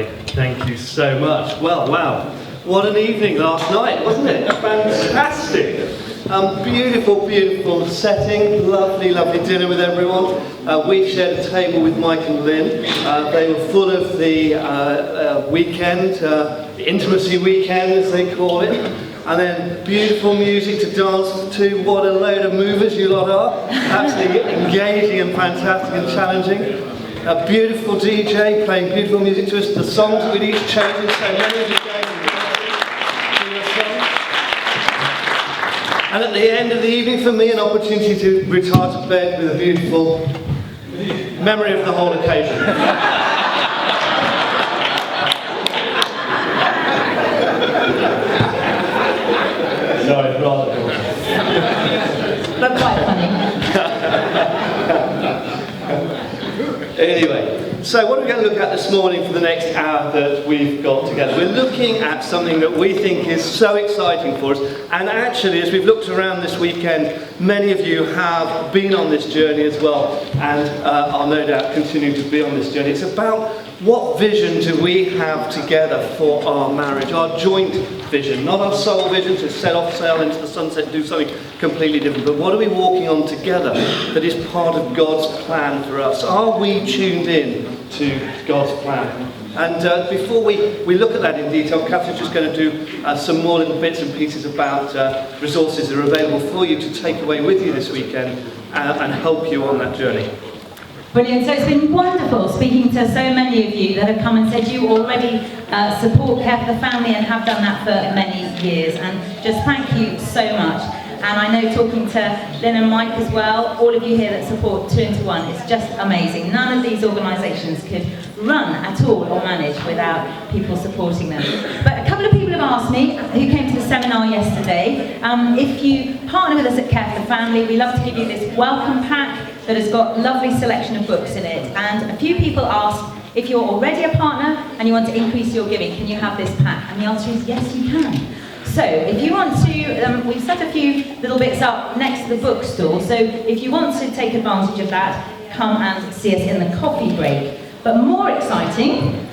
Thank you so much. Well, wow, what an evening last night, wasn't it? Fantastic. Beautiful, beautiful setting. Lovely, lovely dinner with everyone. We shared a table with Mike and Lynn. They were full of the weekend, the intimacy weekend as they call it. And then beautiful music to dance to. What a load of movers you lot are. Absolutely engaging and fantastic and challenging. A beautiful DJ playing beautiful music to us. The songs that we'd each chosen, so many of you going to your songs. And at the end of the evening, for me, an opportunity to retire to bed with a beautiful memory of the whole occasion. Sorry, rather cool. But quite funny. Anyway, so what are we going to look at this morning for the next hour that we've got together? We're looking at something that we think is so exciting for us, and actually as we've looked around this weekend, many of you have been on this journey as well, and are no doubt continuing to be on this journey. It's about what vision do we have together for our marriage, our joint vision, not our sole vision to set off, sail into the sunset and do something completely different, but what are we walking on together that is part of God's plan for us? Are we tuned in to God's plan? And before we look at that in detail, Katharine's just going to do some more little bits and pieces about resources that are available for you to take away with you this weekend and help you on that journey. Brilliant. So it's been wonderful speaking to so many of you that have come and said you already support Care for the Family and have done that for many years. And just thank you so much. And I know talking to Lynn and Mike as well, all of you here that support 2 into 1, it's just amazing. None of these organisations could run at all or manage without people supporting them. But a couple of people have asked me, who came to the seminar yesterday, if you partner with us at Care for the Family, we love to give you this welcome pack that has got a lovely selection of books in it. And a few people asked, if you're already a partner and you want to increase your giving, can you have this pack? And the answer is yes, you can. So if you want to, we've set a few little bits up next to the bookstore, so if you want to take advantage of that, come and see us in the coffee break. But more exciting,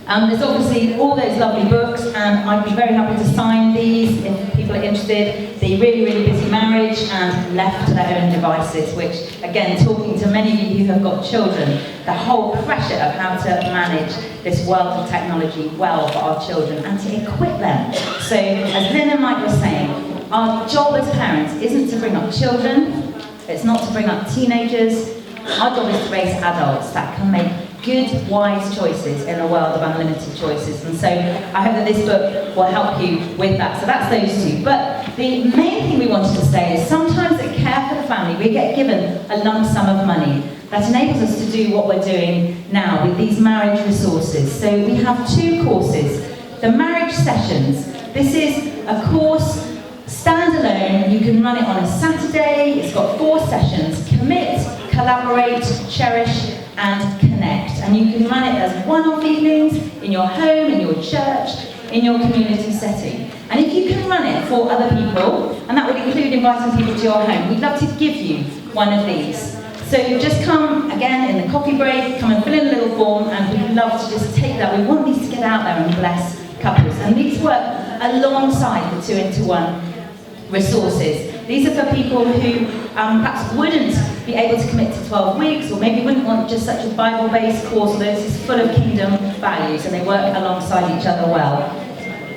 there's obviously all those lovely books, and I'd be very happy to sign these if people are interested. The Really, Really Busy Marriage and Left to Their Own Devices, which, again, talking to many of you who have got children, the whole pressure of how to manage this world of technology well for our children and to equip them. So, as Lynn and Mike were saying, our job as parents isn't to bring up children, it's not to bring up teenagers. Our job is to raise adults that can make good, wise choices in a world of unlimited choices. And so I hope that this book will help you with that. So that's those two. But the main thing we wanted to say is sometimes at Care for the Family, we get given a lump sum of money that enables us to do what we're doing now with these marriage resources. So we have 2 courses. The Marriage Sessions. This is a course, standalone. You can run it on a Saturday. It's got 4 sessions. Commit, collaborate, cherish, and connect. And you can run it as one-off evenings in your home, in your church, in your community setting. And if you can run it for other people, and that would include inviting people to your home, we'd love to give you one of these. So just come, again, in the coffee break, come and fill in a little form, and we'd love to just take that. We want these to get out there and bless couples. And these work alongside the 2 into 1 resources. These are for people who perhaps wouldn't be able to commit to 12 weeks, or maybe wouldn't want just such a Bible-based course, although this is full of kingdom values and they work alongside each other well.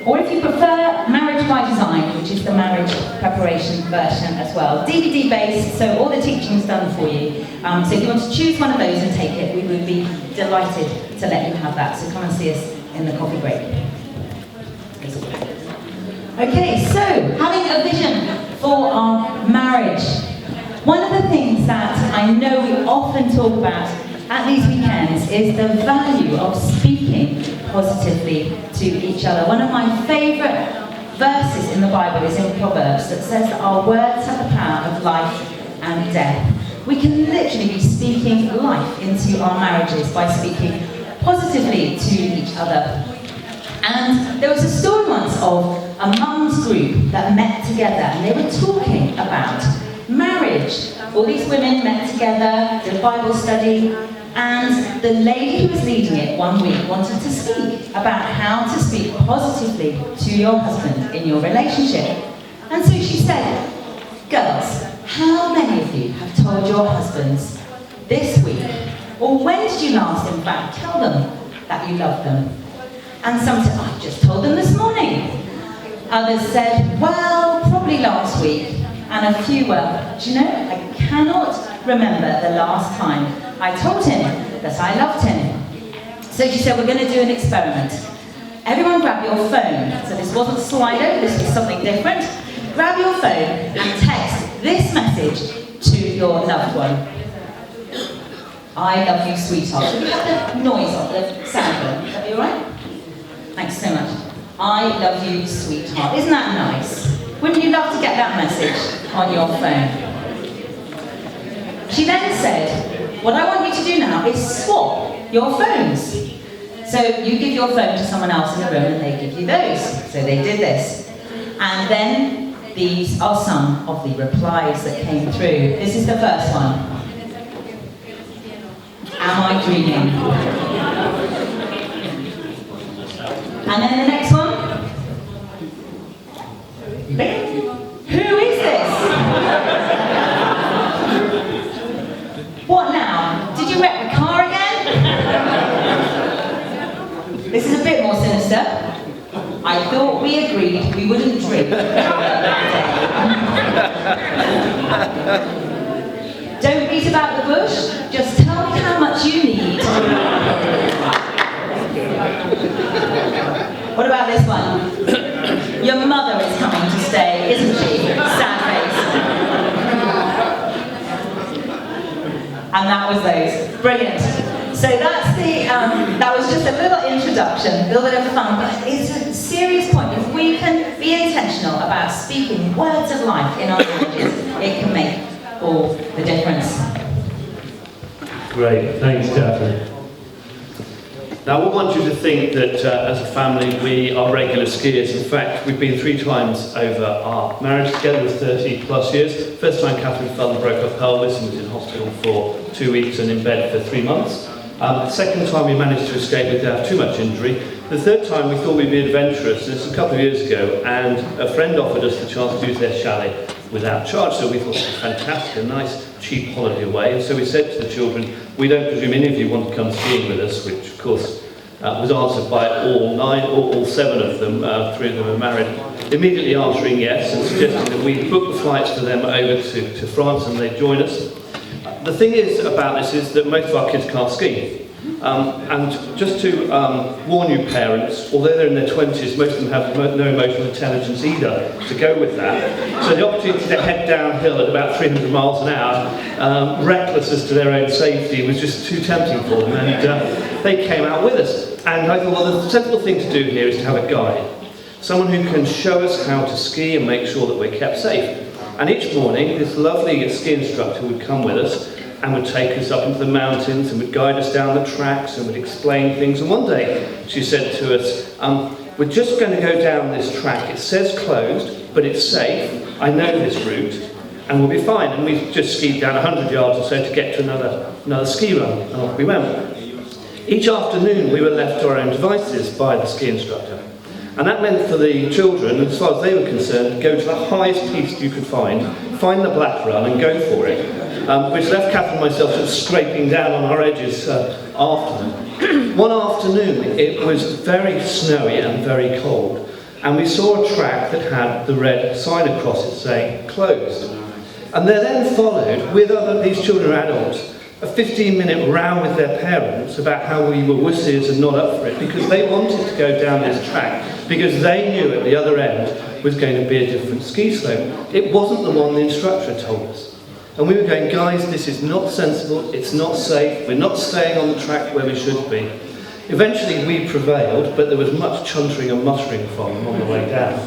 Or if you prefer Marriage by Design, which is the marriage preparation version as well. DVD-based, so all the teaching's done for you. So if you want to choose one of those and take it, we would be delighted to let you have that. So come and see us in the coffee break. Okay, so having a vision for our marriage. One of the things that I know we often talk about at these weekends is the value of speaking positively to each other. One of my favourite verses in the Bible is in Proverbs that says that our words have the power of life and death. We can literally be speaking life into our marriages by speaking positively to each other. And there was a story once of a mum's group that met together and they were talking about marriage. All these women met together, did a Bible study, And the lady who was leading it one week wanted to speak about how to speak positively to your husband in your relationship. And so she said, girls, how many of you have told your husbands this week, or when did you last, in fact, tell them that you love them? And some said, I just told them this morning. Others said, well, probably last week. And a few were, do you know, I cannot remember the last time I told him that I loved him. So she said, we're going to do an experiment. Everyone grab your phone. So this wasn't Slido, this was something different. Grab your phone and text this message to your loved one. I love you, sweetheart. Should we have the noise of the sound? Is that be alright? Thanks so much. I love you, sweetheart. Isn't that nice? Wouldn't you love to get that message on your phone? She then said, what I want you to do now is swap your phones. So you give your phone to someone else in the room and they give you those. So they did this. And then these are some of the replies that came through. This is the first one. Am I dreaming? And then the next one. Who is this? What now? Did you wreck the car again? This is a bit more sinister. I thought we agreed we wouldn't drink during that day. Don't beat about the bush, just tell me how much you need. What about this one? Your mother is coming to stay, isn't she? Sad face. And that was those. Brilliant. So that's that was just a little introduction, a little bit of fun, but it's a serious point. If we can be intentional about speaking words of life in our marriages, it can make all the difference. Great, thanks, Katharine. Now, I want you to think that as a family we are regular skiers. In fact, we've been 3 times over our marriage together with 30 plus years. First time Katharine fell and broke her pelvis and was in hospital for 2 weeks and in bed for 3 months. The second time we managed to escape without too much injury. The third time we thought we'd be adventurous. This was a couple of years ago, and a friend offered us the chance to use their chalet without charge, so we thought it was fantastic, a nice cheap holiday away. And so we said to the children, we don't presume any of you want to come skiing with us, which of course was answered by all 7 of them. 3 of them are married, immediately answering yes and suggesting that we book the flights for them over to France and they join us. The thing is about this is that most of our kids can't ski. And just to warn you parents, although they're in their 20s, most of them have no emotional intelligence either to go with that. So the opportunity to head downhill at about 300 miles an hour, reckless as to their own safety, was just too tempting for them, and they came out with us. And I thought, well, the sensible thing to do here is to have a guide, someone who can show us how to ski and make sure that we're kept safe. And each morning, this lovely ski instructor would come with us and would take us up into the mountains and would guide us down the tracks and would explain things. And one day she said to us, we're just going to go down this track. It says closed, but it's safe. I know this route and we'll be fine. And we just skied down 100 yards or so to get to another ski run, and off we went. Each afternoon we were left to our own devices by the ski instructor. And that meant for the children, as far as they were concerned, go to the highest piste you could find the black run and go for it. Which left Kath and myself sort of scraping down on our edges after them. One afternoon, it was very snowy and very cold, and we saw a track that had the red sign across it saying closed. And there then followed, with these children or adults, a 15-minute row with their parents about how we were wussies and not up for it, because they wanted to go down this track, because they knew at the other end was going to be a different ski slope. It wasn't the one the instructor told us. And we were going, guys, this is not sensible, it's not safe, we're not staying on the track where we should be. Eventually we prevailed, but there was much chuntering and muttering from them on the way down.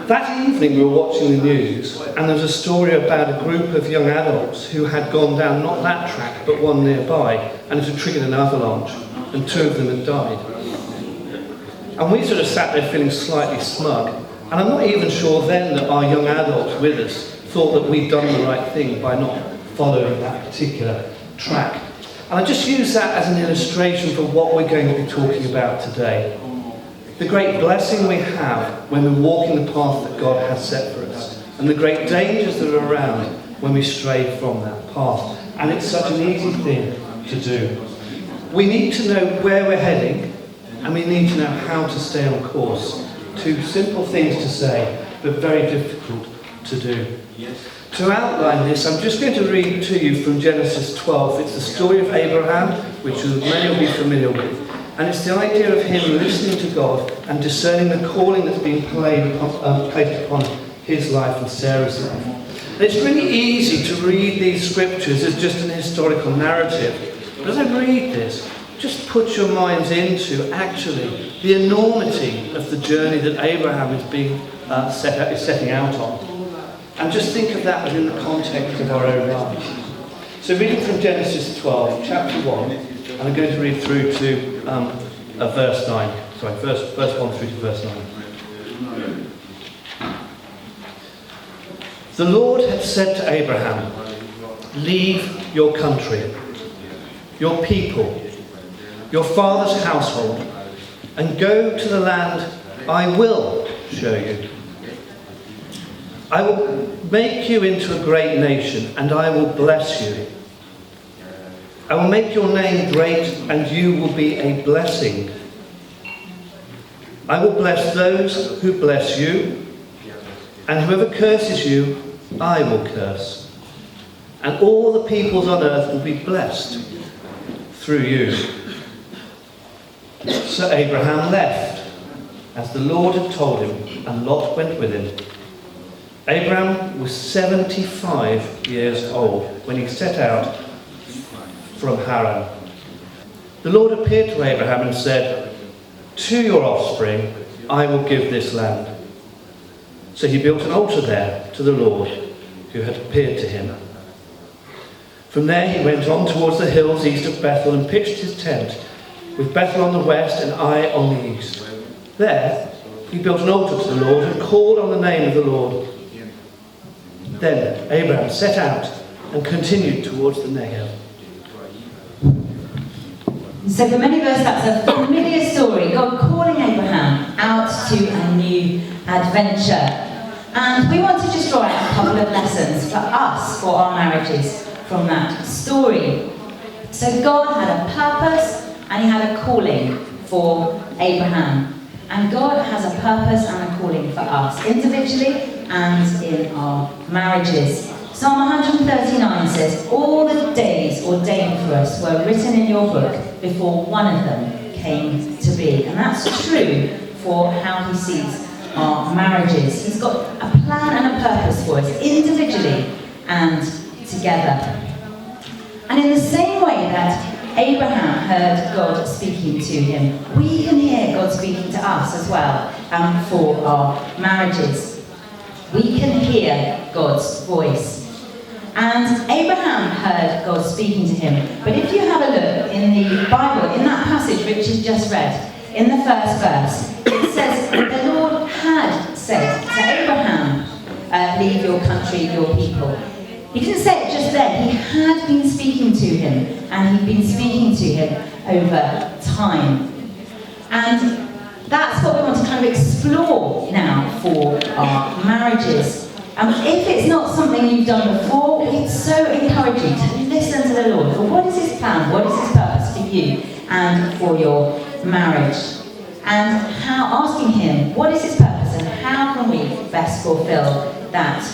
That evening we were watching the news, and there was a story about a group of young adults who had gone down not that track, but one nearby, and it had triggered an avalanche, and 2 of them had died. And we sort of sat there feeling slightly smug, and I'm not even sure then that our young adults with us thought that we'd done the right thing by not following that particular track. And I just use that as an illustration for what we're going to be talking about today. The great blessing we have when we walk in the path that God has set for us, and the great dangers that are around when we stray from that path. And it's such an easy thing to do. We need to know where we're heading, and we need to know how to stay on course. Two simple things to say, but very difficult to do. To outline this, I'm just going to read to you from Genesis 12. It's the story of Abraham, which many will be familiar with. And it's the idea of him listening to God and discerning the calling that's being placed upon his life and Sarah's life. And it's really easy to read these scriptures as just an historical narrative. But as I read this, just put your minds into actually the enormity of the journey that Abraham is setting out on. And just think of that within the context of our own lives. So reading from Genesis 12, chapter 1, and I'm going to read through to verse 9. Sorry, verse 1 through to verse 9. The Lord had said to Abraham, "Leave your country, your people, your father's household, and go to the land I will show you. I will make you into a great nation, and I will bless you. I will make your name great, and you will be a blessing. I will bless those who bless you, and whoever curses you, I will curse. And all the peoples on earth will be blessed through you." So Abraham left, as the Lord had told him, and Lot went with him. Abraham was 75 years old when he set out from Haran. The Lord appeared to Abraham and said, "To your offspring I will give this land." So he built an altar there to the Lord who had appeared to him. From there he went on towards the hills east of Bethel and pitched his tent, with Bethel on the west and Ai on the east. There he built an altar to the Lord and called on the name of the Lord. Then Abraham set out and continued towards the Negev. So for many of us, that's a familiar story. God calling Abraham out to a new adventure. And we want to just draw out a couple of lessons for us, for our marriages, from that story. So God had a purpose and he had a calling for Abraham. And God has a purpose and a calling for us, individually and in our marriages. Psalm 139 says, "All the days ordained for us were written in your book before one of them came to be." And that's true for how he sees our marriages. He's got a plan and a purpose for us, individually and together. And in the same way that Abraham heard God speaking to him, we can hear God speaking to us as well for our marriages. We can hear God's voice. And Abraham heard God speaking to him. But if you have a look in the Bible, in that passage which is just read, in the first verse, it says, the Lord had said to Abraham, "Leave your country, your people." He didn't say it just then. He had been speaking to him, and he'd been speaking to him over time. And that's what we want to kind of explore now for our marriages. If it's not something you've done before, we'd so encourage you to listen to the Lord. For what is his plan? What is his purpose for you and for your marriage? And how asking him, what is his purpose and how can we best fulfill that?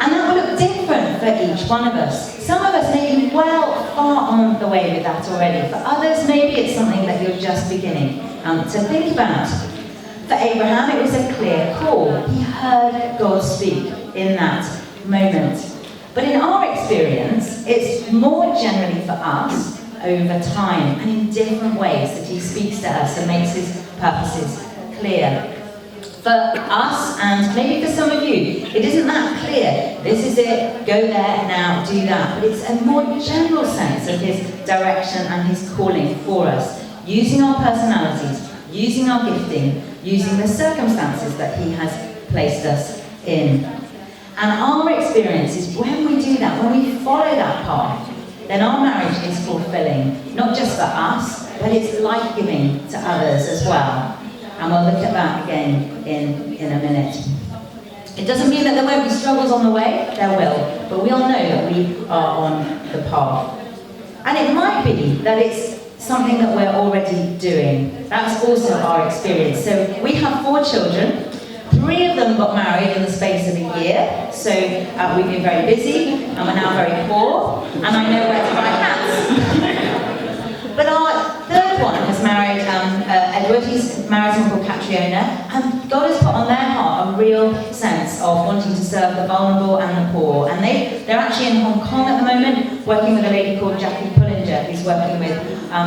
And that will look different for each one of us. Some of us may be far on the way with that already. For others, maybe it's something that you're just beginning to think about. For Abraham, it was a clear call. He heard God speak in that moment. But in our experience, it's more generally for us over time and in different ways that he speaks to us and makes his purposes clear. For us, and maybe for some of you, it isn't that clear. This is it, go there, now, do that. But it's a more general sense of his direction and his calling for us, using our personalities, using our gifting, using the circumstances that he has placed us in. And our experience is when we do that, when we follow that path, then our marriage is fulfilling, not just for us, but it's life-giving to others as well. And we'll look at that again in a minute. It doesn't mean that there won't be struggles on the way, there will, but we all know that we are on the path. And it might be that it's something that we're already doing. That's also our experience. So we have 4 children. 3 of them got married in the space of a year, so we've been very busy, and we're now very poor, and I know where to buy hats. But our 3rd one has married Edward. He's married someone called Catriona, and God has put on their heart a real sense of wanting to serve the vulnerable and the poor. And they're actually in Hong Kong at the moment, working with a lady called Jackie Pullinger, who's working with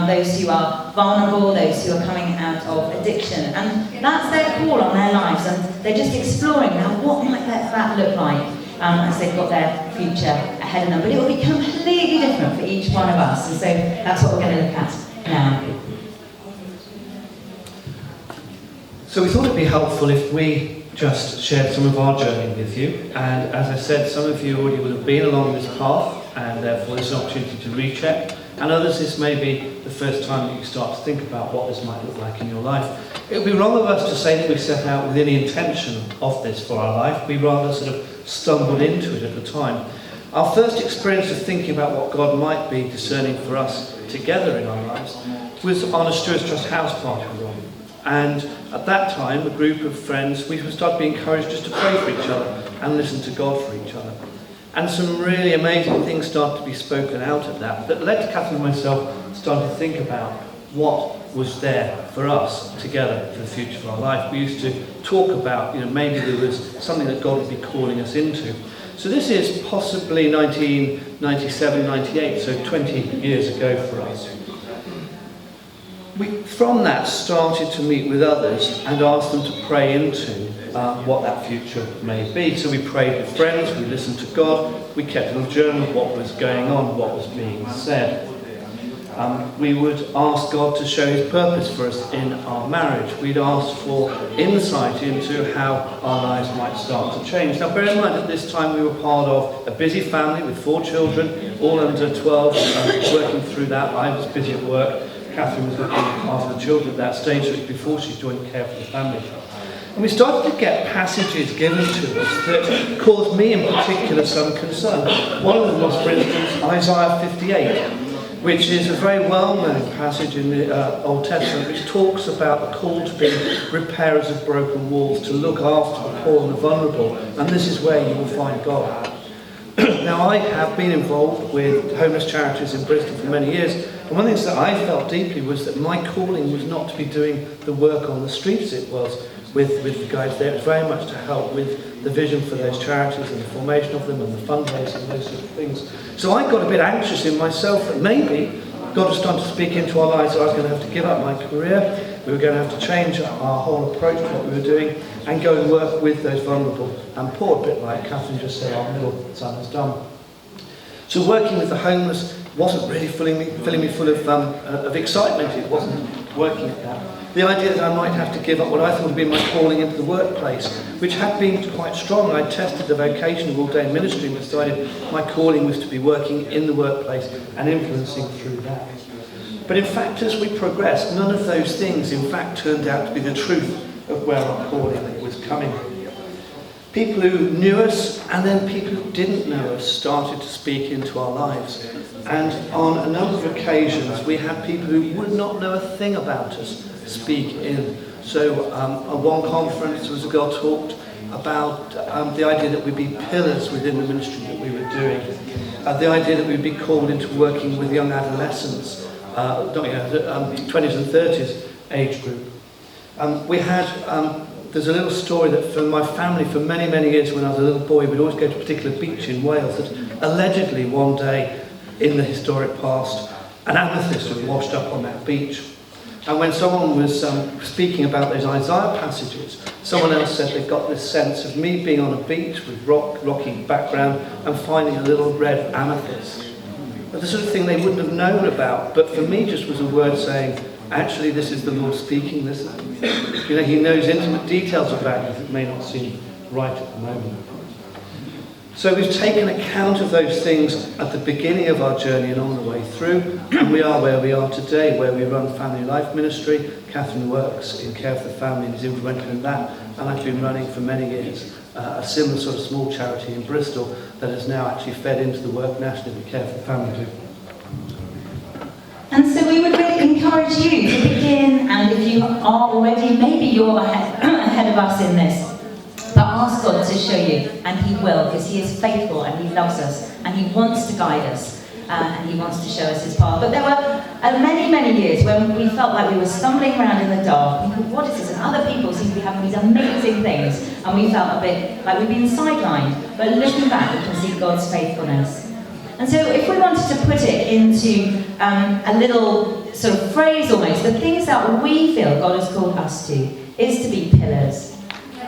those who are vulnerable, those who are coming out of addiction. And that's their call on their lives, and they're just exploring now what might that look like as they've got their future ahead of them. But it will be completely different for each one of us, and so that's what we're going to look at now. So we thought it'd be helpful if we just shared some of our journey with you. And as I said, some of you already will have been along this path, and therefore there's an opportunity to recheck. And others, this may be the first time that you start to think about what this might look like in your life. It would be wrong of us to say that we set out with any intention of this for our life. We rather sort of stumbled into it at the time. Our first experience of thinking about what God might be discerning for us together in our lives was on a Stewards Trust house party we were on. And at that time, a group of friends, we started being encouraged just to pray for each other and listen to God for each other. And some really amazing things started to be spoken out of that led to Katharine and myself starting to think about what was there for us together for the future of our life. We used to talk about, maybe there was something that God would be calling us into. So this is possibly 1997, 98, so 20 years ago for us. We, from that, started to meet with others and ask them to pray into what that future may be. So we prayed with friends, we listened to God, we kept a little journal of what was going on, what was being said. We would ask God to show his purpose for us in our marriage. We'd ask for insight into how our lives might start to change. Now bear in mind at this time we were part of a busy family with 4 children, all under 12, working through that. I was busy at work. Katharine was looking after the children at that stage, so it was before she joined care for the family. And we started to get passages given to us that caused me in particular some concern. One of them was, for instance, Isaiah 58, which is a very well-known passage in the Old Testament, which talks about the call to be repairers of broken walls, to look after the poor and the vulnerable, and this is where you will find God. Now, I have been involved with homeless charities in Bristol for many years, and one of the things that I felt deeply was that my calling was not to be doing the work on the streets it was with the guys there. It was very much to help with the vision for those charities and the formation of them and the fundraising and those sort of things. So I got a bit anxious in myself that maybe God was starting to speak into our lives that I was going to have to give up my career, we were going to have to change our whole approach to what we were doing and go and work with those vulnerable and poor, a bit like Katharine just said our middle son has done. So working with the homeless wasn't really filling me full of excitement. It wasn't working at that. The idea that I might have to give up what I thought would be my calling into the workplace, which had been quite strong. I tested the vocation of all-day ministry and decided my calling was to be working in the workplace and influencing through that. But in fact, as we progressed, none of those things in fact turned out to be the truth of where our calling was coming. People who knew us and then people who didn't know us started to speak into our lives. And on a number of occasions, we had people who would not know a thing about us speak in. So at one conference, there was a girl talked about the idea that we'd be pillars within the ministry that we were doing. The idea that we'd be called into working with young adolescents, 20s and 30s age group. There's a little story that for my family, for many, many years when I was a little boy, we'd always go to a particular beach in Wales that allegedly one day in the historic past, an amethyst was washed up on that beach. And when someone was speaking about those Isaiah passages, someone else said they got this sense of me being on a beach with rocky background and finding a little red amethyst. But the sort of thing they wouldn't have known about, but for me just was a word saying, actually this is the Lord speaking this. He knows intimate details about you that may not seem right at the moment. So we've taken account of those things at the beginning of our journey and on the way through, and we are where we are today, where we run Family Life Ministry. Katharine works in Care for the Family and is implemented in that, and I've been running for many years a similar sort of small charity in Bristol that has now actually fed into the work nationally with Care for the Family do. And so we would really encourage you to begin, and if you are already, maybe you're ahead of us in this, but ask God to show you, and He will, because He is faithful and He loves us, and He wants to guide us, and He wants to show us His path. But there were many, many years when we felt like we were stumbling around in the dark. We thought, what is this? And other people seem to be having these amazing things, and we felt a bit like we've been sidelined. But looking back, we can see God's faithfulness. And so if we wanted to put it into a little sort of phrase almost, the things that we feel God has called us to is to be pillars,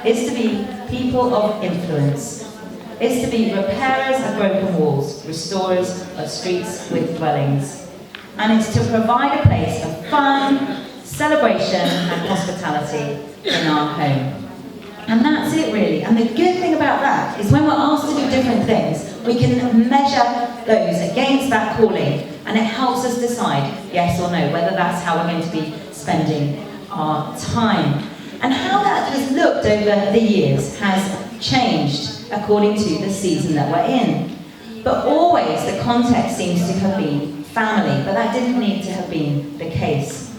is to be people of influence, is to be repairers of broken walls, restorers of streets with dwellings. And it's to provide a place of fun, celebration and hospitality in our home. And that's it really. And the good thing about that is when we're asked to do different things, we can measure those against that calling, and it helps us decide yes or no, whether that's how we're going to be spending our time. And how that has looked over the years has changed according to the season that we're in. But always the context seems to have been family, but that didn't need to have been the case.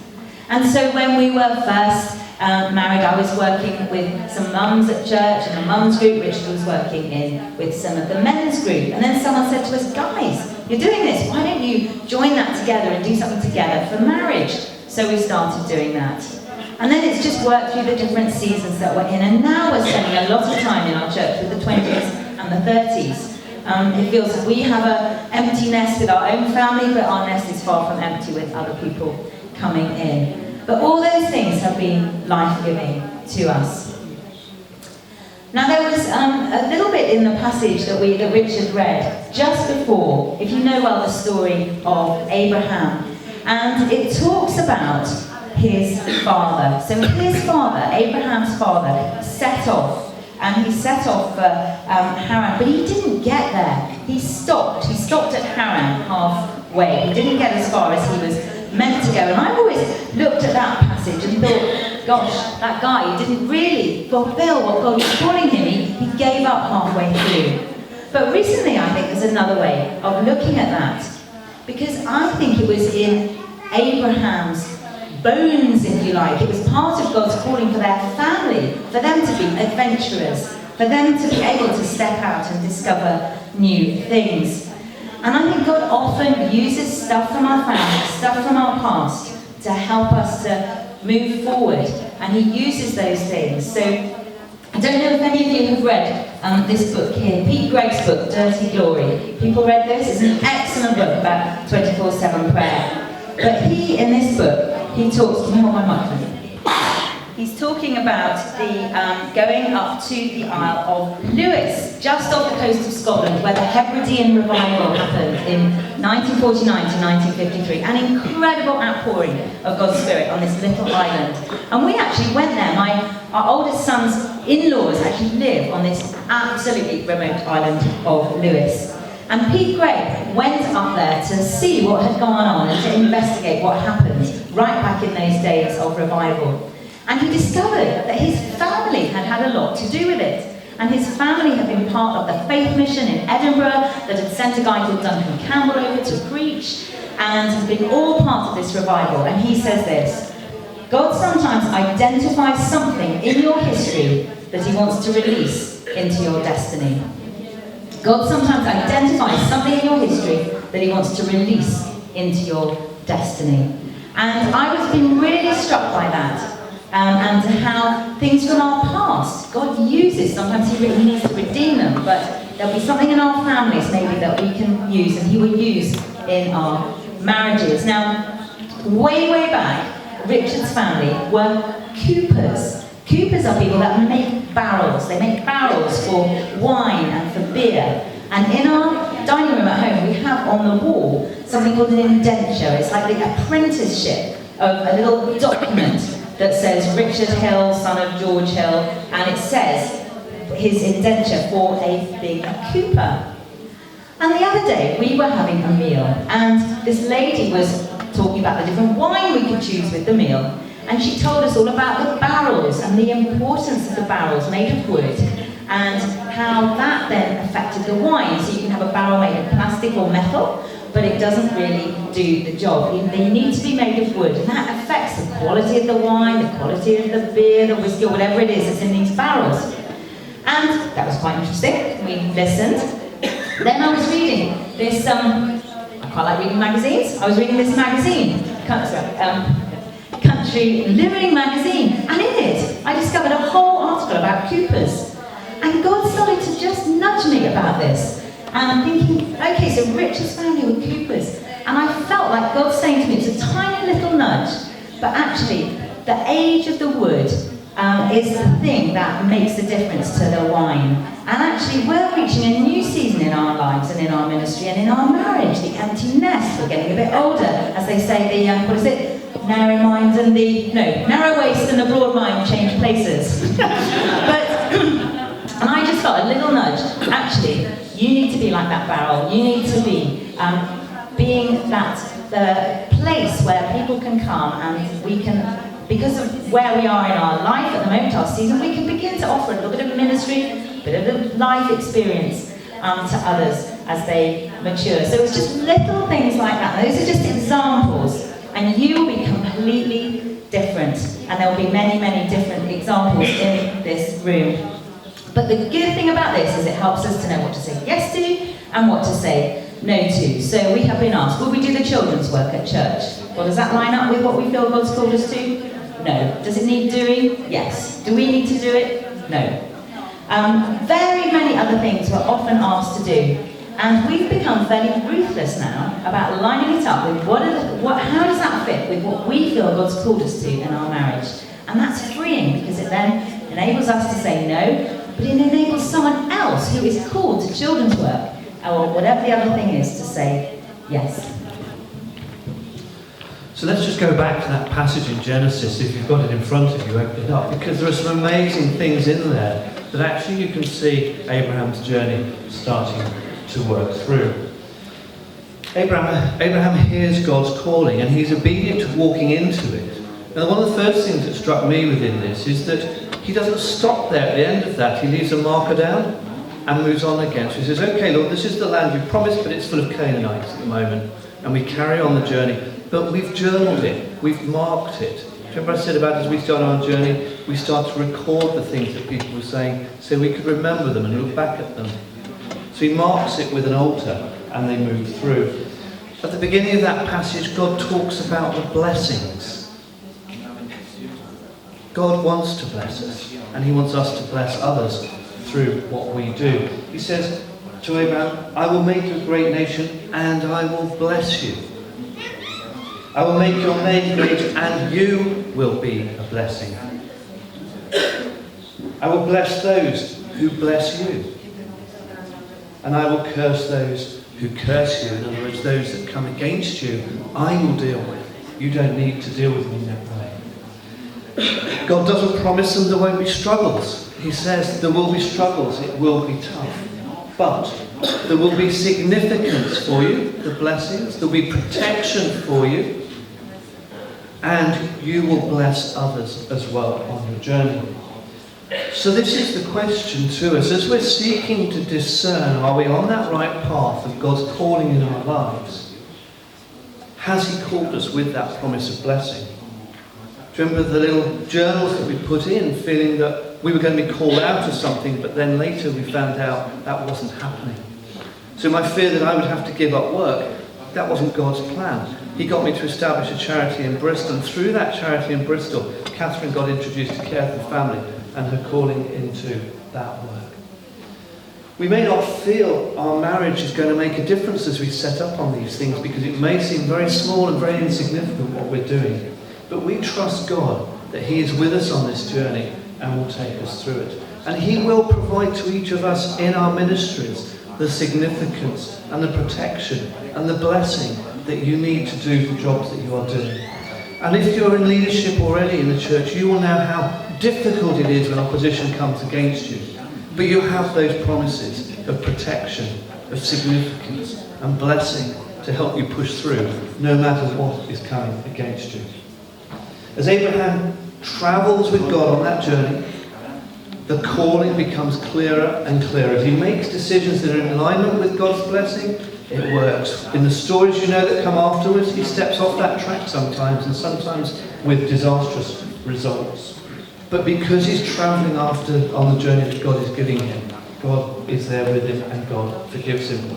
And so when we were first married, I was working with some mums at church and a mums group. Richard was working with some of the men's group. And then someone said to us, guys, you're doing this, why don't you join that together and do something together for marriage? So we started doing that. And then it's just worked through the different seasons that we're in. And now we're spending a lot of time in our church with the 20s and the 30s. It feels that we have an empty nest with our own family, but our nest is far from empty with other people coming in. But all those things have been life-giving to us. Now there was a little bit in the passage that Richard read just before, if you know well the story of Abraham, and it talks about his father. So his father, Abraham's father, set off, and he set off for Haran, but he didn't get there. He stopped at Haran halfway. He didn't get as far as he was meant to go. And I've always looked at that passage and thought, gosh, that guy didn't really fulfill what God was calling him. He gave up halfway through. But recently I think there's another way of looking at that, because I think it was in Abraham's bones, if you like. It was part of God's calling for their family, for them to be adventurers, for them to be able to step out and discover new things. And I think God often uses stuff from our family, stuff from our past, to help us to move forward. And He uses those things. So I don't know if any of you have read this book here, Pete Greig's book, Dirty Glory. People read this? It's an excellent book about 24/7 prayer. But he, in this book, he talks, can you hold my microphone? He's talking about the going up to the Isle of Lewis, just off the coast of Scotland, where the Hebridean revival happened in 1949 to 1953. An incredible outpouring of God's Spirit on this little island. And we actually went there. Our oldest son's in-laws actually live on this absolutely remote island of Lewis. And Pete Greig went up there to see what had gone on and to investigate what happened right back in those days of revival. And he discovered that his family had had a lot to do with it. And his family had been part of the faith mission in Edinburgh that had sent a guy called Duncan Campbell over to preach, and had been all part of this revival. And he says this: God sometimes identifies something in your history that He wants to release into your destiny. God sometimes identifies something in your history that He wants to release into your destiny. And I was being really struck by that. And how things from our past, God uses, sometimes He needs to redeem them, but there'll be something in our families maybe that we can use, and He will use in our marriages. Now, way, way back, Richard's family were coopers. Coopers are people that make barrels. They make barrels for wine and for beer. And in our dining room at home, we have on the wall something called an indenture. It's like the apprenticeship of a little document that says Richard Hill, son of George Hill, and it says his indenture for a big Cooper. And the other day, we were having a meal, and this lady was talking about the different wine we could choose with the meal. And she told us all about the barrels and the importance of the barrels made of wood, and how that then affected the wine. So you can have a barrel made of plastic or metal, but it doesn't really do the job. They need to be made of wood, and that affects the quality of the wine, the quality of the beer, the whiskey, or whatever it is that's in these barrels. And that was quite interesting. We listened. Then I was reading this, I quite like reading magazines. I was reading this magazine, Country Living magazine, and in it I discovered a whole article about Coopers. And God started to just nudge me about this. And I'm thinking, okay, so Richard's family were Coopers. And I felt like God saying to me, it's a tiny little nudge, but actually the age of the wood is the thing that makes the difference to the wine. And actually we're reaching a new season in our lives and in our ministry and in our marriage, the empty nest. We're getting a bit older, as they say, narrow mind and narrow waist and the broad mind change places. And I just felt a little nudge. Actually, you need to be like that barrel. You need to be being the place where people can come and we can, because of where we are in our life at the moment, our season, we can begin to offer a little bit of ministry, a bit of life experience to others as they mature. So it's just little things like that. Those are just examples. And you will be completely different. And there will be many, many different examples in this room. But the good thing about this is it helps us to know what to say yes to and what to say no to. So we have been asked, will we do the children's work at church? Well, does that line up with what we feel God's called us to? No. Does it need doing? Yes. Do we need to do it? No. Very many other things we're often asked to do. And we've become fairly ruthless now about lining it up with how does that fit with what we feel God's called us to in our marriage. And that's freeing because it then enables us to say no, but it enables someone else who is called to children's work, or whatever the other thing is, to say yes. So let's just go back to that passage in Genesis. If you've got it in front of you, open it up, because there are some amazing things in there that actually you can see Abraham's journey starting to work through. Abraham hears God's calling and he's obedient to walking into it. Now, one of the first things that struck me within this is that he doesn't stop there at the end of that. He leaves a marker down and moves on again. So he says, okay, Lord, this is the land you've promised, but it's full of Canaanites at the moment. And we carry on the journey, but we've journaled it, we've marked it. Do you remember I said about as we start our journey, we start to record the things that people were saying so we could remember them and look back at them. So he marks it with an altar and they move through. At the beginning of that passage, God talks about the blessings. God wants to bless us, and he wants us to bless others through what we do. He says to Abraham, I will make you a great nation and I will bless you. I will make your name great and you will be a blessing. I will bless those who bless you. And I will curse those who curse you. In other words, those that come against you, I will deal with. You don't need to deal with me that way. God doesn't promise them there won't be struggles. He says there will be struggles, it will be tough. But there will be significance for you, the blessings, there will be protection for you, and you will bless others as well on your journey. So this is the question to us. As we're seeking to discern, are we on that right path of God's calling in our lives? Has he called us with that promise of blessing? Do you remember the little journals that we put in, feeling that we were going to be called out to something, but then later we found out that wasn't happening. So my fear that I would have to give up work, that wasn't God's plan. He got me to establish a charity in Bristol, and through that charity in Bristol, Katharine got introduced to Care for the Family and her calling into that work. We may not feel our marriage is going to make a difference as we set up on these things, because it may seem very small and very insignificant what we're doing. But we trust God that he is with us on this journey and will take us through it. And he will provide to each of us in our ministries the significance and the protection and the blessing that you need to do the jobs that you are doing. And if you're in leadership already in the church, you will know how difficult it is when opposition comes against you. But you have those promises of protection, of significance and blessing to help you push through, no matter what is coming against you. As Abraham travels with God on that journey, the calling becomes clearer and clearer. As he makes decisions that are in alignment with God's blessing, it works. In the stories you know that come afterwards, he steps off that track sometimes, and sometimes with disastrous results. But because he's travelling on the journey that God is giving him, God is there with him and God forgives him.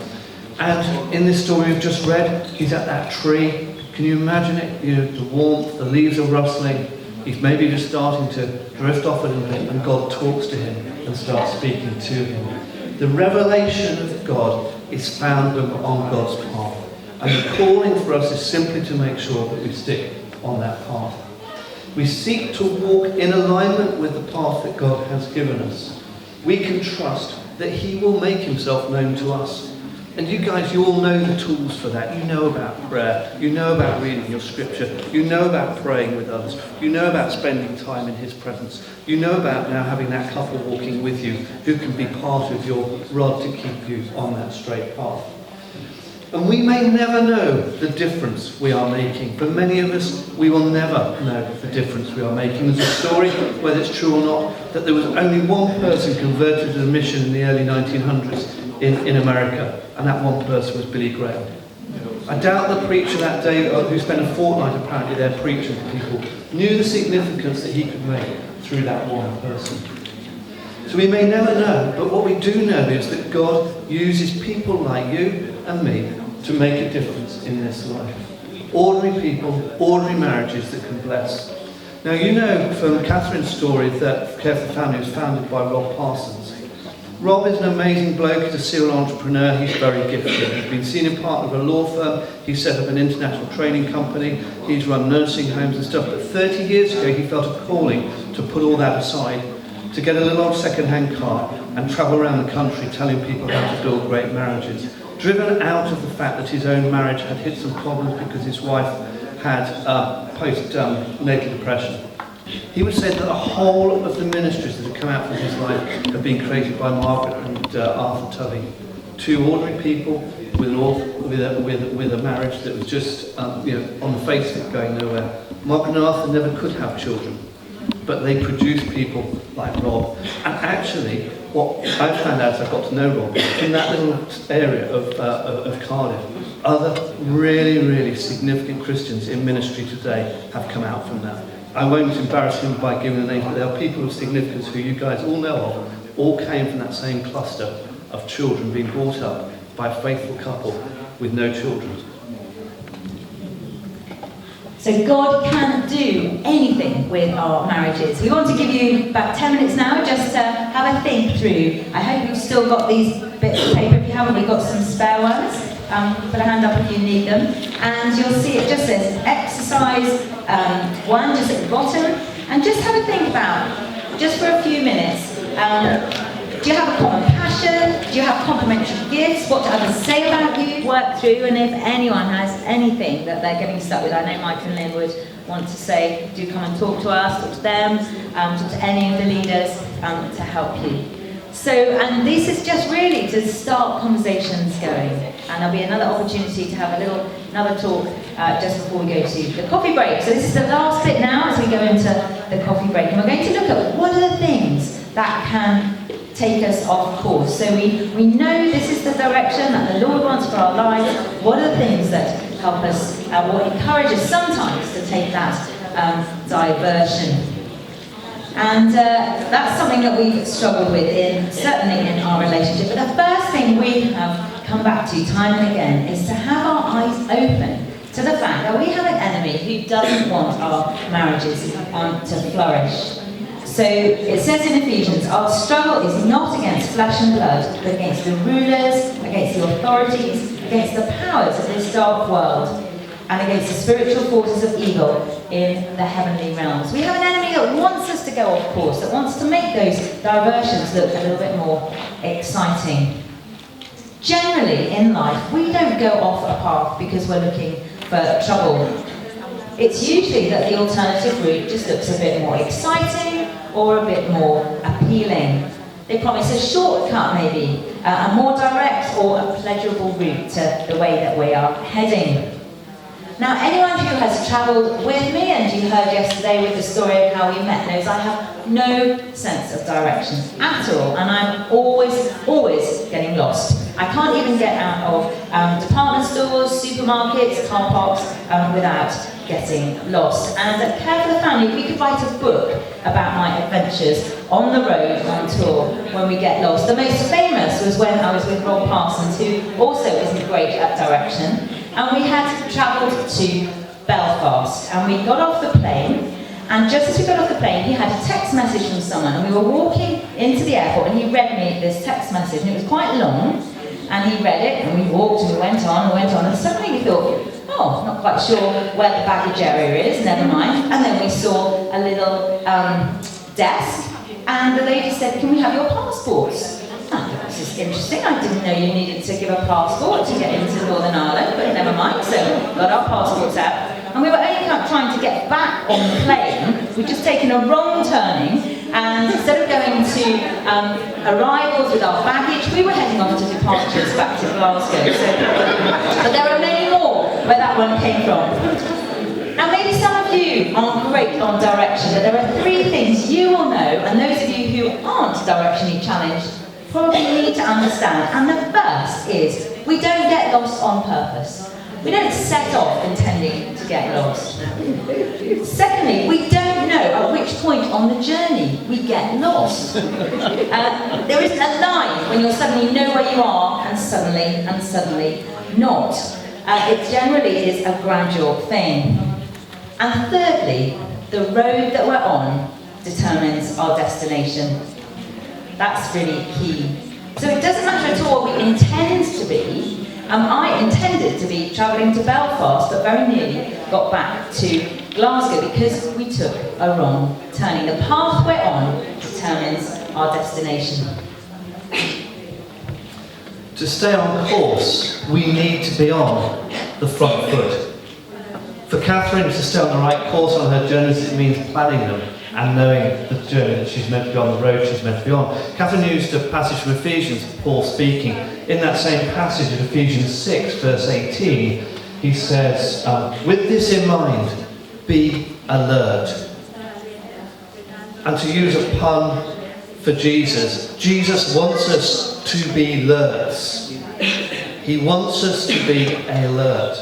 And in this story we've just read, he's at that tree. Can you imagine it? You know, the warmth, the leaves are rustling. He's maybe just starting to drift off a little bit, and God talks to him and starts speaking to him. The revelation of God is found when we're on God's path. And the calling for us is simply to make sure that we stick on that path. We seek to walk in alignment with the path that God has given us. We can trust that he will make himself known to us. And you guys, you all know the tools for that. You know about prayer. You know about reading your scripture. You know about praying with others. You know about spending time in his presence. You know about now having that couple walking with you who can be part of your rod to keep you on that straight path. And we may never know the difference we are making. For many of us, we will never know the difference we are making. There's a story, whether it's true or not, that there was only one person converted to the mission in the early 1900s in America, and that one person was Billy Graham. I doubt the preacher that day, who spent a fortnight apparently there preaching to people, knew the significance that he could make through that one person. So we may never know, but what we do know is that God uses people like you and me to make a difference in this life. Ordinary people, ordinary marriages that can bless. Now you know from Katharine's story that Care for the Family was founded by Rob Parsons. Rob is an amazing bloke. He's a serial entrepreneur. He's very gifted. He's been senior partner of a law firm. He's set up an international training company. He's run nursing homes and stuff. But 30 years ago, he felt a calling to put all that aside, to get a little old second-hand car and travel around the country telling people how to build great marriages. Driven out of the fact that his own marriage had hit some problems because his wife had post-natal depression. He would say that the whole of the ministries that have come out from his life have been created by Margaret and Arthur Tully. Two ordinary people with a marriage that was just on the face of it going nowhere. Margaret and Arthur never could have children, but they produced people like Rob. And actually, what I found out as I got to know Rob, in that little area of Cardiff, other really, really significant Christians in ministry today have come out from that. I won't embarrass him by giving the names, but there are people of significance who you guys all know of, all came from that same cluster of children being brought up by a faithful couple with no children. So God can do anything with our marriages. We want to give you about 10 minutes now just to have a think through. I hope you've still got these bits of paper. If you haven't, we've got some spare ones. Put a hand up if you need them. And you'll see it just says exercise 1 just at the bottom. And just have a think about, just for a few minutes, do you have a common passion? Do you have complementary gifts? What do others say about you? Work through, and if anyone has anything that they're getting stuck with, I know Mike and Lynn would want to say, do come and talk to us, talk to them, talk to any of the leaders to help you. So, and this is just really to start conversations going. And there'll be another opportunity to have another talk just before we go to the coffee break. So this is the last bit now as we go into the coffee break. And we're going to look at what are the things that can take us off course. So we know this is the direction that the Lord wants for our lives. What are the things that help us, or encourage us sometimes to take that diversion? And that's something that we've struggled with, certainly in our relationship. But the first thing we have come back to time and again is to have our eyes open to the fact that we have an enemy who doesn't want our marriages to flourish. So it says in Ephesians, our struggle is not against flesh and blood, but against the rulers, against the authorities, against the powers of this dark world, and against the spiritual forces of evil in the heavenly realms. We have an enemy that wants us to go off course, that wants to make those diversions look a little bit more exciting. Generally in life, we don't go off a path because we're looking for trouble. It's usually that the alternative route just looks a bit more exciting or a bit more appealing. They promise a shortcut maybe, a more direct or a pleasurable route to the way that we are heading. Now, anyone who has travelled with me, and you heard yesterday with the story of how we met, knows I have no sense of direction at all, and I'm always getting lost. I can't even get out of department stores, supermarkets, car parks without getting lost. And at Care for the Family, we could write a book about my adventures on the road, on tour, when we get lost. The most famous was when I was with Rob Parsons, who also isn't great at direction. And we had travelled to Belfast, and we got off the plane, and just as we got off the plane, he had a text message from someone, and we were walking into the airport, and he read me this text message, and it was quite long, and he read it, and we walked, and we went on, and suddenly we thought, oh, not quite sure where the baggage area is, never mind. And then we saw a little desk, and the lady said, can we have your passports? This is interesting. I didn't know you needed to give a passport to get into Northern Ireland, but never mind. So got our passports out, and we were only trying to get back on the plane. We'd just taken a wrong turning, and instead of going to arrivals with our baggage, we were heading on to departures back to Glasgow. But there are many more where that one came from. Now, maybe some of you aren't great on direction, but there are 3 things you will know, and those of you who aren't directionally challenged probably need to understand. And the first is, we don't get lost on purpose. We don't set off intending to get lost. Secondly, we don't know at which point on the journey we get lost. There isn't a line when you suddenly know where you are and suddenly not. It generally is a gradual thing. And thirdly, the road that we're on determines our destination. That's really key. So it doesn't matter at all what we intend to be. I intended to be travelling to Belfast, but very nearly got back to Glasgow because we took a wrong turning. The path we're on determines our destination. To stay on course, we need to be on the front foot. For Katharine to stay on the right course on her journeys, it means planning them and knowing the journey that she's meant to be on, the road she's meant to be on. Katharine used a passage from Ephesians, Paul speaking. In that same passage of Ephesians 6, verse 18, he says, with this in mind, be alert. And to use a pun for Jesus, Jesus wants us to be alerts. He wants us to be alert.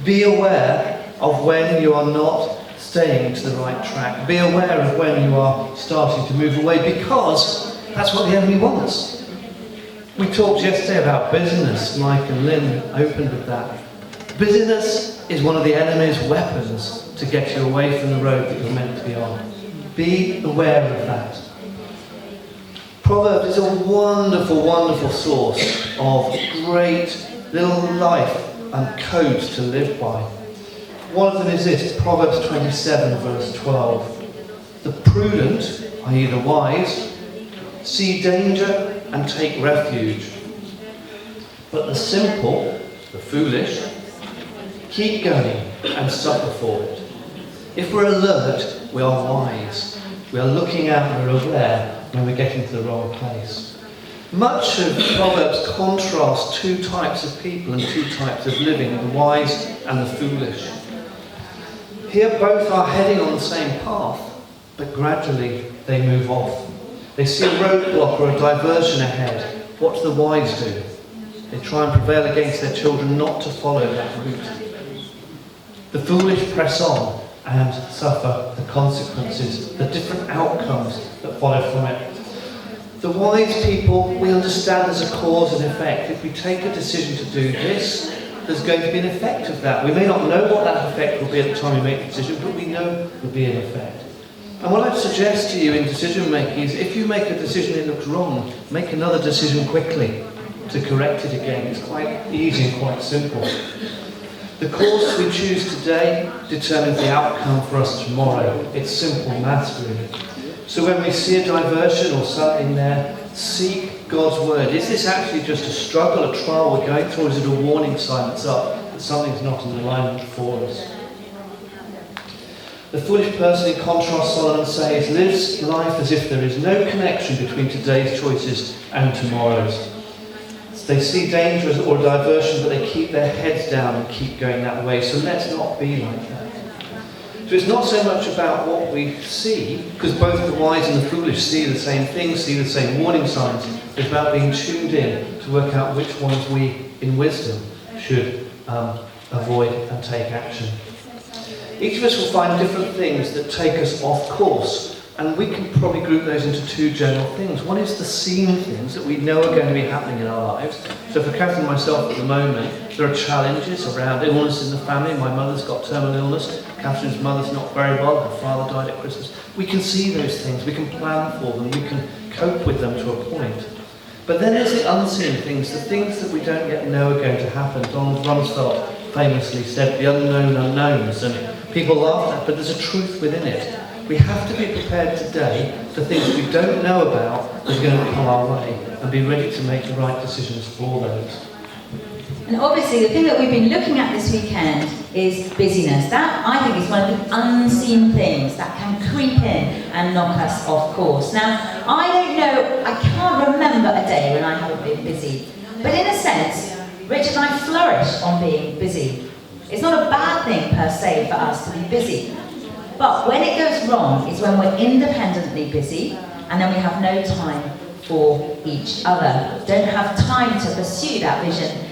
Be aware of when you are not staying to the right track. Be aware of when you are starting to move away, because that's what the enemy wants. We talked yesterday about busyness. Mike and Lynn opened with that. Busyness is one of the enemy's weapons to get you away from the road that you're meant to be on. Be aware of that. Proverbs is a wonderful, wonderful source of great little life and codes to live by. One of them is this, Proverbs 27, verse 12. The prudent, i.e. the wise, see danger and take refuge. But the simple, the foolish, keep going and suffer for it. If we're alert, we are wise. We are looking out and we're aware when we're getting to the wrong place. Much of Proverbs contrasts 2 types of people and 2 types of living, the wise and the foolish. Here both are heading on the same path, but gradually they move off. They see a roadblock or a diversion ahead. What do the wise do? They try and prevail against their children not to follow that route. The foolish press on and suffer the consequences, the different outcomes that follow from it. The wise people, we understand there's a cause and effect. If we take a decision to do this, there's going to be an effect of that. We may not know what that effect will be at the time we make the decision, but we know there will be an effect. And what I'd suggest to you in decision making is, if you make a decision that looks wrong, make another decision quickly to correct it again. It's quite easy and quite simple. The course we choose today determines the outcome for us tomorrow. It's simple maths, really. So when we see a diversion or something there, seek God's word. Is this actually just a struggle, a trial we're going through, or is it a warning sign that's up that something's not in alignment for us? The foolish person, in contrast, Solomon says, lives life as if there is no connection between today's choices and tomorrow's. They see danger or diversion, but they keep their heads down and keep going that way. So let's not be like that. So it's not so much about what we see, because both the wise and the foolish see the same things, see the same warning signs. It's about being tuned in to work out which ones we, in wisdom, should avoid and take action. Each of us will find different things that take us off course. And we can probably group those into two general things. One is the seen things that we know are going to be happening in our lives. So for Katharine and myself at the moment, there are challenges around illness in the family. My mother's got terminal illness. Katharine's mother's not very well. Her father died at Christmas. We can see those things. We can plan for them. We can cope with them to a point. But then there's the unseen things, the things that we don't yet know are going to happen. Donald Rumsfeld famously said, the unknown unknowns. And people laugh at that, but there's a truth within it. We have to be prepared today for things that we don't know about that are going to come our way and be ready to make the right decisions for those. And obviously the thing that we've been looking at this weekend is busyness. That, I think, is one of the unseen things that can creep in and knock us off course. Now, I don't know, I can't remember a day when I haven't been busy. But in a sense, Rich and I flourish on being busy. It's not a bad thing per se for us to be busy. But when it goes wrong is when we're independently busy and then we have no time for each other. Don't have time to pursue that vision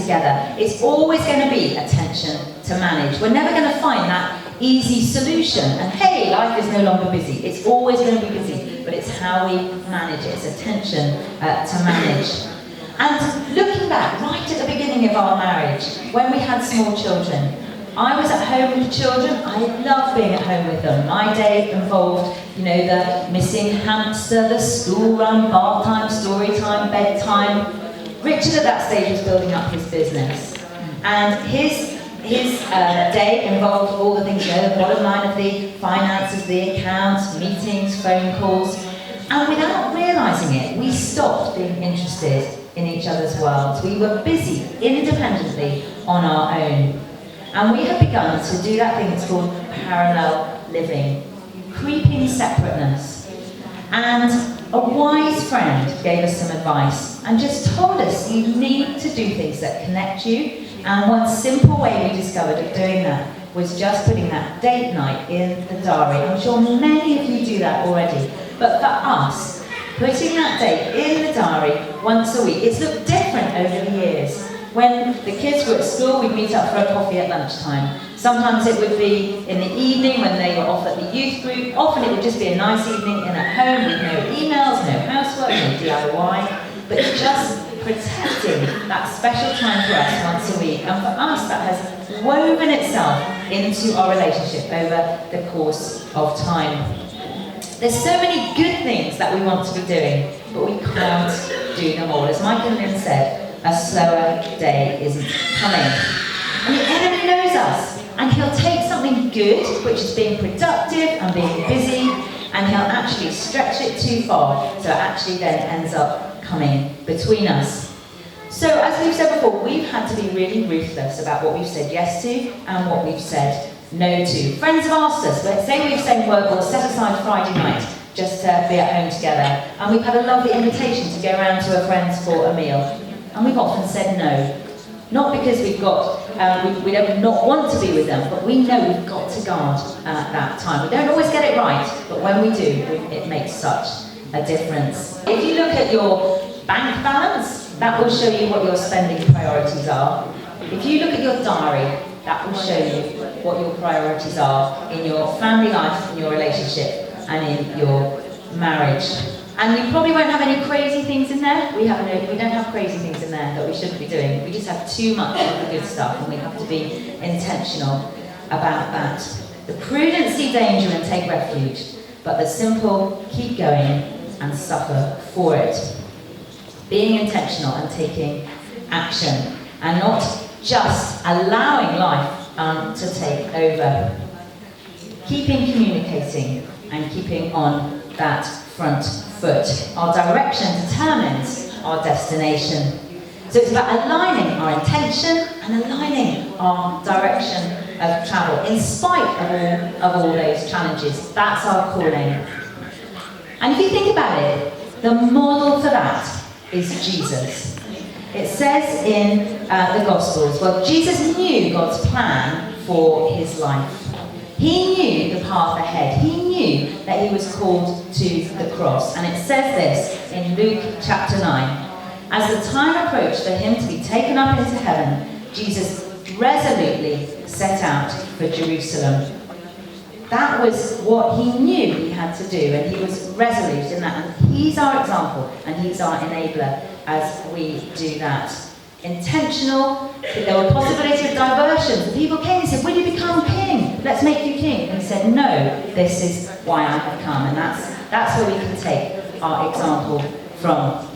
together. It's always going to be a tension to manage. We're never going to find that easy solution. And hey, life is no longer busy. It's always going to be busy, but it's how we manage it. It's a tension to manage. And looking back, right at the beginning of our marriage, when we had small children, I was at home with the children. I loved being at home with them. My day involved, the missing hamster, the school run, bath time, story time, bedtime. Richard at that stage was building up his business. And his day involved all the things, the bottom line of the finances, the accounts, meetings, phone calls. And without realising it, we stopped being interested in each other's worlds. We were busy independently on our own. And we have begun to do that thing that's called parallel living, creeping separateness. And a wise friend gave us some advice and just told us you need to do things that connect you. And one simple way we discovered of doing that was just putting that date night in the diary. I'm sure many of you do that already. But for us, putting that date in the diary once a week, it's looked different over the years. When the kids were at school, we'd meet up for a coffee at lunchtime. Sometimes it would be in the evening when they were off at the youth group. Often it would just be a nice evening in at home with no emails, no housework, no DIY. But just protecting that special time for us once a week. And for us, that has woven itself into our relationship over the course of time. There's so many good things that we want to be doing, but we can't do them all. As Michael Lynn said, a slower day isn't coming. And the enemy knows us, and he'll take something good, which is being productive and being busy, and he'll actually stretch it too far, so it actually then ends up coming between us. So as we've said before, we've had to be really ruthless about what we've said yes to and what we've said no to. Friends have asked us, let's say we've said we'll set aside Friday night just to be at home together, and we've had a lovely invitation to go around to a friend's for a meal. And we've often said no. Not because we don't not want to be with them, but we know we've got to guard that time. We don't always get it right, but when we do, it makes such a difference. If you look at your bank balance, that will show you what your spending priorities are. If you look at your diary, that will show you what your priorities are in your family life, in your relationship, and in your marriage. And you probably won't have any crazy things in there. We don't have crazy things in there that we shouldn't be doing. We just have too much of the good stuff, and we have to be intentional about that. The prudent see danger and take refuge, but the simple keep going and suffer for it. Being intentional and taking action, and not just allowing life to take over. Keeping communicating and keeping on that front foot. Our direction determines our destination. So it's about aligning our intention and aligning our direction of travel, in spite of all those challenges. That's our calling. And if you think about it, the model for that is Jesus. It says in the Gospels, well, Jesus knew God's plan for his life. He knew the path ahead. He knew that he was called to the cross. And it says this in Luke chapter 9. As the time approached for him to be taken up into heaven, Jesus resolutely set out for Jerusalem. That was what he knew he had to do, and he was resolute in that. And he's our example, and he's our enabler as we do that. Intentional. There were possibilities of diversions. The people came and said, will you become king? Let's make you king. And he said, no, this is why I have come. And that's where we can take our example from.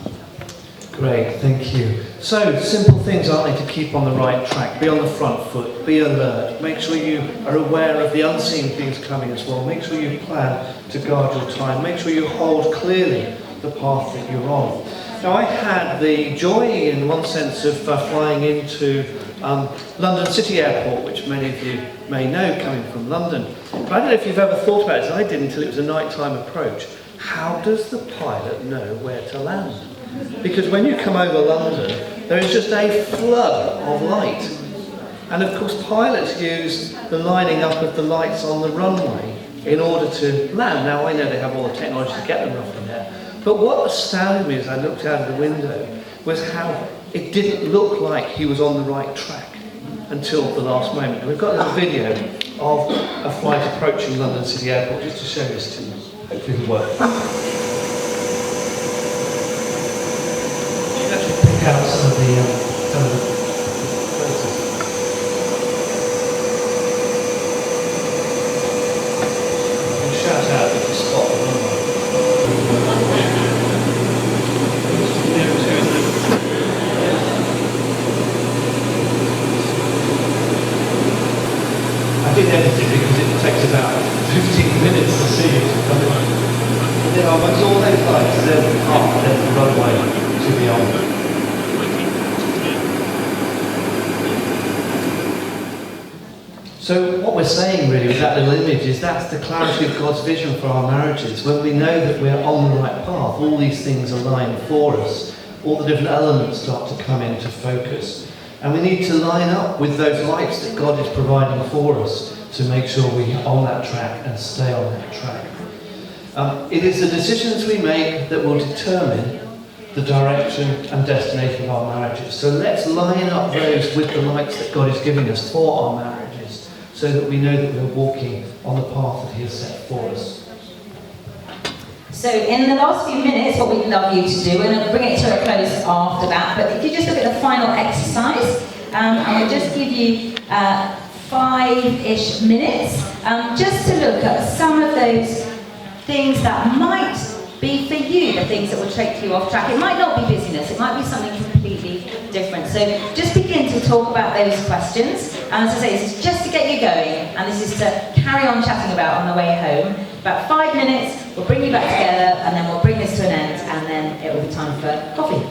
Great, thank you. So, simple things, aren't they, to keep on the right track? Be on the front foot, be alert, make sure you are aware of the unseen things coming as well, make sure you plan to guard your time, make sure you hold clearly the path that you're on. Now, I had the joy, in one sense, of flying into London City Airport, which many of you may know coming from London. But I don't know if you've ever thought about it, as I did until it was a nighttime approach. How does the pilot know where to land? Because when you come over London, there is just a flood of light. And of course, pilots use the lining up of the lights on the runway in order to land. Now, I know they have all the technology to get them roughly there. But what astounded me as I looked out of the window was how it didn't look like he was on the right track until the last moment. And we've got a little video of a flight approaching London City Airport just to show this to you. Hopefully it'll work. Out some of the places. And shout out if you spot the runway. I did edit it because it takes about 15 minutes to see it. And then amongst all those lights, there's the runway to be on. So what we're saying really with that little image is that's the clarity of God's vision for our marriages. When we know that we're on the right path, all these things align for us. All the different elements start to come into focus. And we need to line up with those lights that God is providing for us to make sure we're on that track and stay on that track. It is the decisions we make that will determine the direction and destination of our marriages. So let's line up those with the lights that God is giving us for our marriages, so that we know that we're walking on the path that he has set for us. So in the last few minutes, what we'd love you to do, and I'll bring it to a close after that, but if you just look at the final exercise, and we'll just give you 5-ish minutes, just to look at some of those things that might be for you, the things that will take you off track. It might not be busyness, it might be something completely different. So just begin to talk about those questions. And as I say, this is just to get you going, and this is to carry on chatting about on the way home. About 5 minutes, we'll bring you back together, and then we'll bring this to an end, and then it will be time for coffee.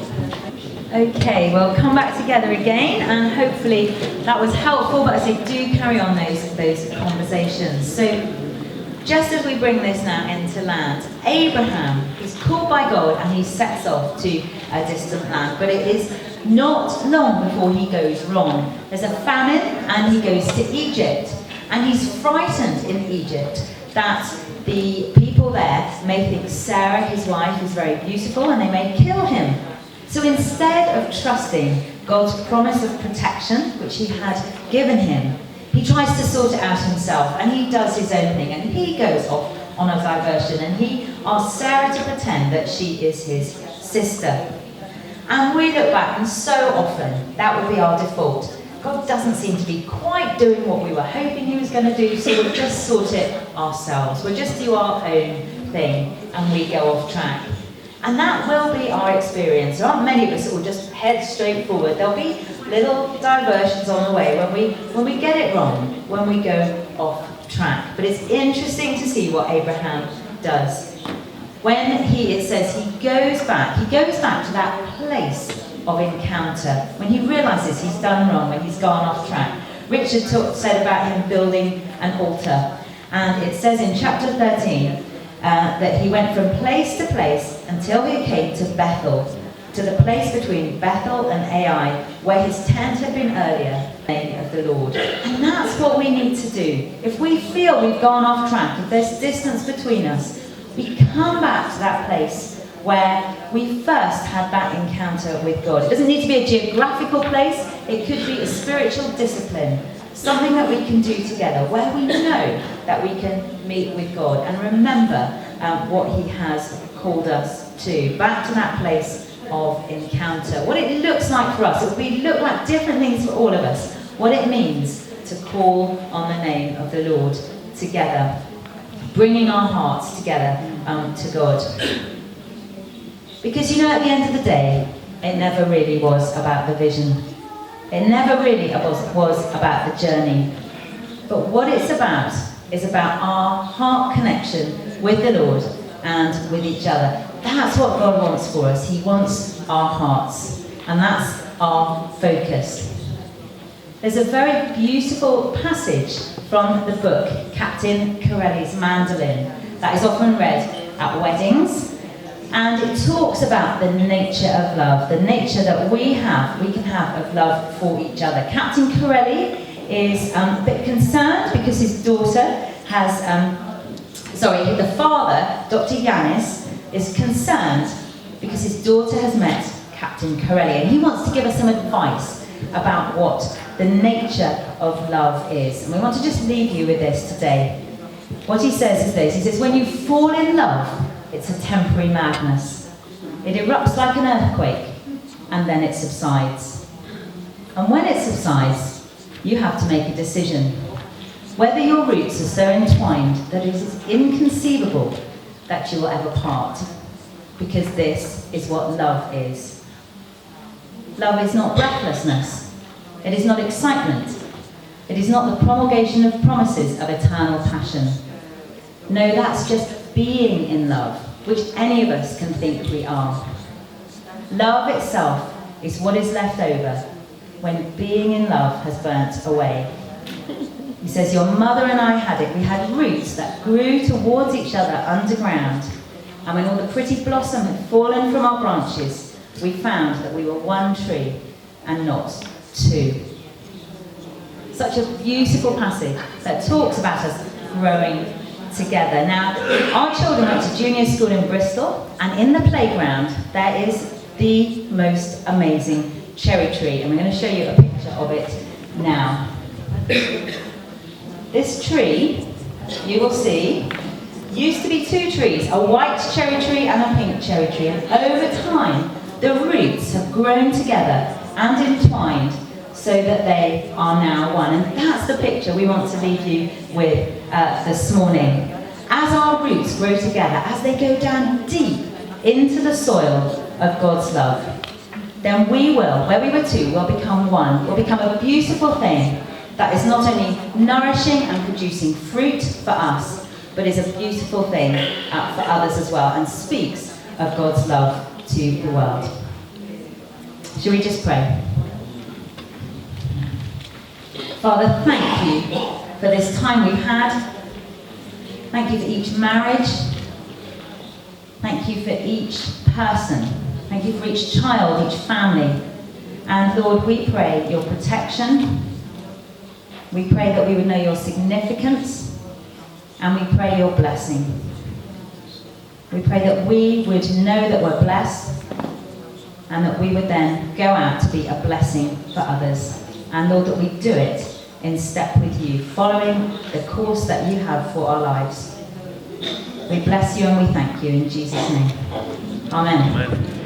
Okay, well, come back together again, and hopefully that was helpful, but I say do carry on those conversations. So just as we bring this now into land, Abraham is called by God and he sets off to a distant land, but it is not long before he goes wrong. There's a famine and he goes to Egypt, and he's frightened in Egypt that the people there may think Sarah, his wife, is very beautiful and they may kill him. So instead of trusting God's promise of protection, which he had given him, he tries to sort it out himself, and he does his own thing, and he goes off on a diversion, and he asks Sarah to pretend that she is his sister. And we look back, and so often that would be our default. God doesn't seem to be quite doing what we were hoping he was going to do, so we'll just sort it ourselves. We'll just do our own thing, and we go off track. And that will be our experience. There aren't many of us that will just head straight forward. There'll be little diversions on the way when we get it wrong, when we go off track. But it's interesting to see what Abraham does. When it says he goes back to that place of encounter, when he realizes he's done wrong, when he's gone off track. Richard said about him building an altar. And it says in chapter 13 that he went from place to place until he came to Bethel, to the place between Bethel and Ai, where his tent had been earlier, in the name of the Lord. And that's what we need to do. If we feel we've gone off track, if there's distance between us, we come back to that place where we first had that encounter with God. It doesn't need to be a geographical place, it could be a spiritual discipline, something that we can do together, where we know that we can meet with God and remember what he has called us to. Back to that place of encounter. What it looks like for us, it will look like different things for all of us. What it means to call on the name of the Lord together, bringing our hearts together to God. Because at the end of the day, it never really was about the vision. It never really was about the journey. But what it's about is about our heart connection with the Lord and with each other. That's what God wants for us. He wants our hearts. And that's our focus. There's a very beautiful passage from the book, Captain Corelli's Mandolin, that is often read at weddings. And it talks about the nature of love, the nature that we can have of love for each other. Captain Corelli is a bit concerned because his daughter has, the father, Dr. Yanis, is concerned because his daughter has met Captain Corelli, and he wants to give us some advice about what the nature of love is. And we want to just leave you with this today. What he says is this. He says, when you fall in love, it's a temporary madness. It erupts like an earthquake, and then it subsides. And when it subsides, you have to make a decision. Whether your roots are so entwined that it is inconceivable that you will ever part. Because this is what love is. Love is not breathlessness. It is not excitement. It is not the promulgation of promises of eternal passion. No, that's just being in love, which any of us can think we are. Love itself is what is left over when being in love has burnt away. He says, your mother and I had it. We had roots that grew towards each other underground. And when all the pretty blossom had fallen from our branches, we found that we were one tree and not two. Such a beautiful passage that talks about us growing together. Now, our children went to junior school in Bristol, and in the playground there is the most amazing cherry tree, and we're going to show you a picture of it now. This tree, you will see, used to be two trees, a white cherry tree and a pink cherry tree, and over time the roots have grown together and entwined so that they are now one. And that's the picture we want to leave you with this morning. As our roots grow together, as they go down deep into the soil of God's love, then we will, where we were two, will become one. We'll become a beautiful thing that is not only nourishing and producing fruit for us, but is a beautiful thing for others as well, and speaks of God's love to the world. Shall we just pray? Father, thank you for this time we've had. Thank you for each marriage. Thank you for each person. Thank you for each child, each family. And Lord, we pray your protection. We pray that we would know your significance. And we pray your blessing. We pray that we would know that we're blessed, and that we would then go out to be a blessing for others. And Lord, that we do it in step with you, following the course that you have for our lives. We bless you and we thank you in Jesus' name. Amen. Amen.